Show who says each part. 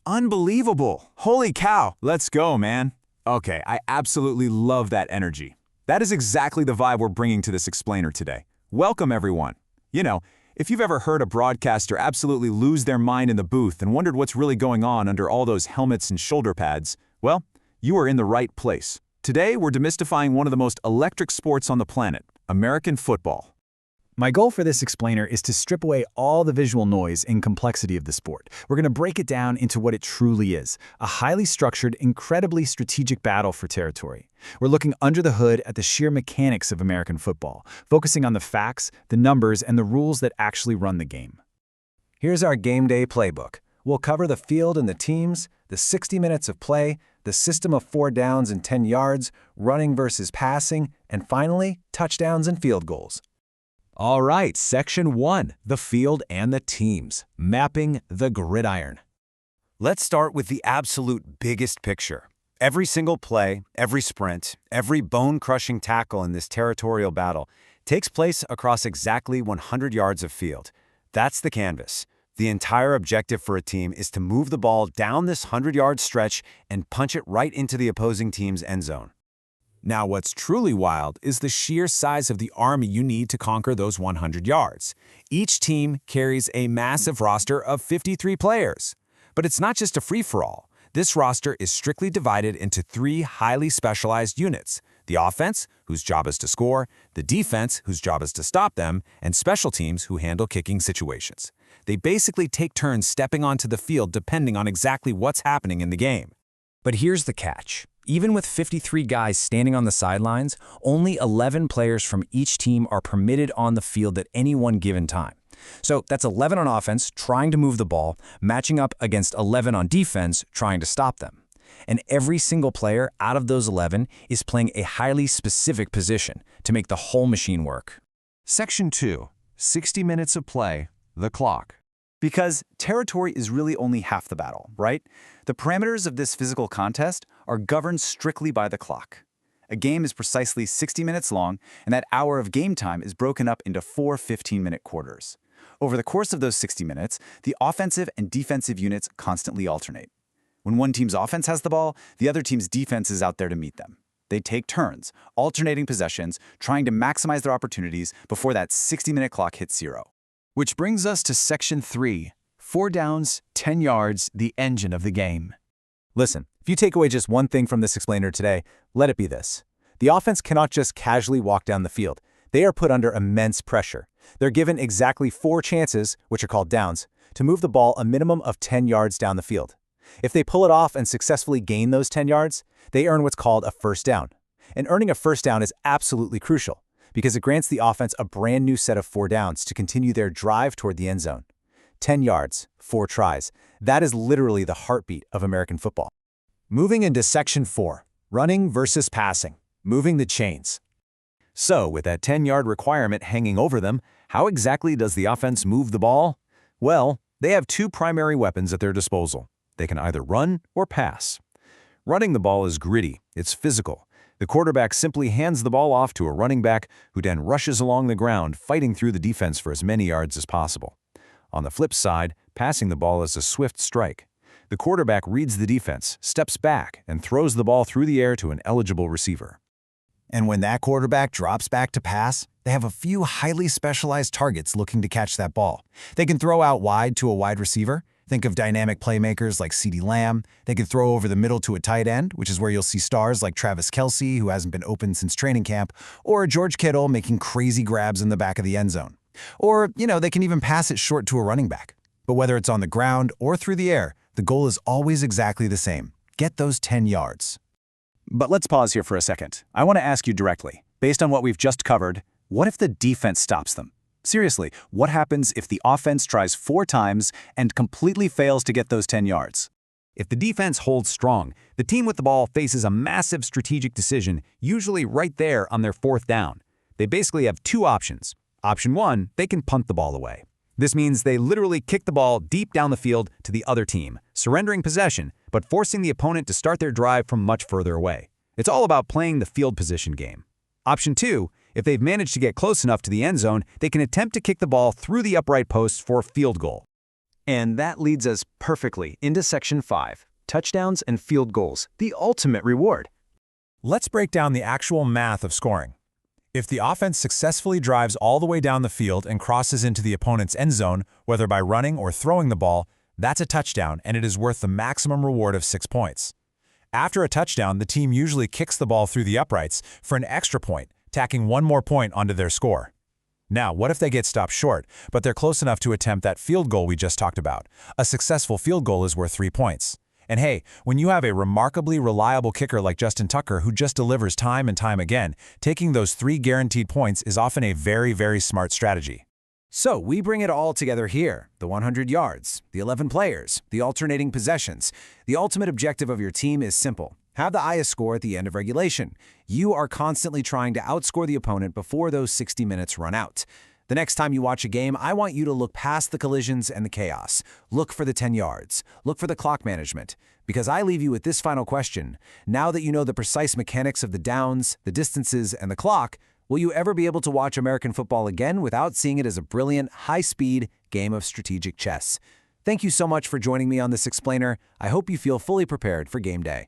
Speaker 1: Unbelievable. Holy cow. Let's go, man. Okay, I absolutely love that energy. That is exactly the vibe we're bringing to this explainer today. Welcome, everyone. You know, if you've ever heard a broadcaster absolutely lose their mind in the booth and wondered what's really going on under all those helmets and shoulder pads, well, you are in the right place. Today, we're demystifying one of the most electric sports on the planet, American football.
Speaker 2: My goal for this explainer is to strip away all the visual noise and complexity of the sport. We're going to break it down into what it truly is, a highly structured, incredibly strategic battle for territory. We're looking under the hood at the sheer mechanics of American football, focusing on the facts, the numbers, and the rules that actually run the game.
Speaker 3: Here's our game day playbook. We'll cover the field and the teams, the 60 minutes of play, the system of 4 downs and 10 yards, running versus passing, and finally, touchdowns and field goals.
Speaker 4: All right, Section 1, the field and the teams, mapping the gridiron.
Speaker 5: Let's start with the absolute biggest picture. Every single play, every sprint, every bone-crushing tackle in this territorial battle takes place across exactly 100 yards of field. That's the canvas. The entire objective for a team is to move the ball down this 100-yard stretch and punch it right into the opposing team's end zone.
Speaker 4: Now, what's truly wild is the sheer size of the army you need to conquer those 100 yards. Each team carries a massive roster of 53 players. But it's not just a free-for-all. This roster is strictly divided into 3 highly specialized units: the offense, whose job is to score, the defense, whose job is to stop them, and special teams who handle kicking situations. They basically take turns stepping onto the field depending on exactly what's happening in the game. But here's the catch. Even with 53 guys standing on the sidelines, only 11 players from each team are permitted on the field at any one given time. So that's 11 on offense trying to move the ball, matching up against 11 on defense trying to stop them. And every single player out of those 11 is playing a highly specific position to make the whole machine work.
Speaker 6: Section 2, 60 minutes of play, the clock.
Speaker 2: Because territory is really only half the battle, right? The parameters of this physical contest are governed strictly by the clock. A game is precisely 60 minutes long, and that hour of game time is broken up into 4 15-minute quarters. Over the course of those 60 minutes, the offensive and defensive units constantly alternate. When one team's offense has the ball, the other team's defense is out there to meet them. They take turns, alternating possessions, trying to maximize their opportunities before that 60-minute clock hits 0. Which brings us to Section 3, 4 downs, 10 yards, the engine of the game.
Speaker 3: Listen, if you take away just one thing from this explainer today, let it be this. The offense cannot just casually walk down the field. They are put under immense pressure. They're given exactly 4 chances, which are called downs, to move the ball a minimum of 10 yards down the field. If they pull it off and successfully gain those 10 yards, they earn what's called a first down. And earning a first down is absolutely crucial, because it grants the offense a brand new set of 4 downs to continue their drive toward the end zone. 10 yards, 4 tries. That is literally the heartbeat of American football.
Speaker 4: Moving into Section 4, running versus passing, moving the chains. So, with that 10-yard requirement hanging over them, how exactly does the offense move the ball? Well, they have 2 primary weapons at their disposal. They can either run or pass. Running the ball is gritty, it's physical. The quarterback simply hands the ball off to a running back who then rushes along the ground, fighting through the defense for as many yards as possible. On the flip side, passing the ball is a swift strike. The quarterback reads the defense, steps back, and throws the ball through the air to an eligible receiver. And when that quarterback drops back to pass, they have a few highly specialized targets looking to catch that ball. They can throw out wide to a wide receiver. Think of dynamic playmakers like CeeDee Lamb. They can throw over the middle to a tight end, which is where you'll see stars like Travis Kelce, who hasn't been open since training camp, or George Kittle making crazy grabs in the back of the end zone. Or, they can even pass it short to a running back. But whether it's on the ground or through the air, the goal is always exactly the same. Get those 10 yards.
Speaker 2: But let's pause here for a second. I want to ask you directly, based on what we've just covered, what if the defense stops them? Seriously, what happens if the offense tries 4 times and completely fails to get those 10 yards?
Speaker 4: If the defense holds strong, the team with the ball faces a massive strategic decision, usually right there on their 4th down. They basically have 2 options. Option 1, they can punt the ball away. This means they literally kick the ball deep down the field to the other team, surrendering possession, but forcing the opponent to start their drive from much further away. It's all about playing the field position game. Option 2, if they've managed to get close enough to the end zone, they can attempt to kick the ball through the upright posts for a field goal.
Speaker 2: And that leads us perfectly into Section 5, touchdowns and field goals, the ultimate reward.
Speaker 1: Let's break down the actual math of scoring. If the offense successfully drives all the way down the field and crosses into the opponent's end zone, whether by running or throwing the ball, that's a touchdown and it is worth the maximum reward of 6 points. After a touchdown, the team usually kicks the ball through the uprights for an extra point, tacking 1 more point onto their score. Now, what if they get stopped short, but they're close enough to attempt that field goal we just talked about? A successful field goal is worth 3 points. And hey, when you have a remarkably reliable kicker like Justin Tucker who just delivers time and time again, taking those 3 guaranteed points is often a very, very smart strategy.
Speaker 2: So we bring it all together here, the 100 yards, the 11 players, the alternating possessions. The ultimate objective of your team is simple. Have the highest score at the end of regulation. You are constantly trying to outscore the opponent before those 60 minutes run out. The next time you watch a game, I want you to look past the collisions and the chaos. Look for the 10 yards. Look for the clock management. Because I leave you with this final question. Now that you know the precise mechanics of the downs, the distances, and the clock, will you ever be able to watch American football again without seeing it as a brilliant, high-speed game of strategic chess? Thank you so much for joining me on this explainer. I hope you feel fully prepared for game day.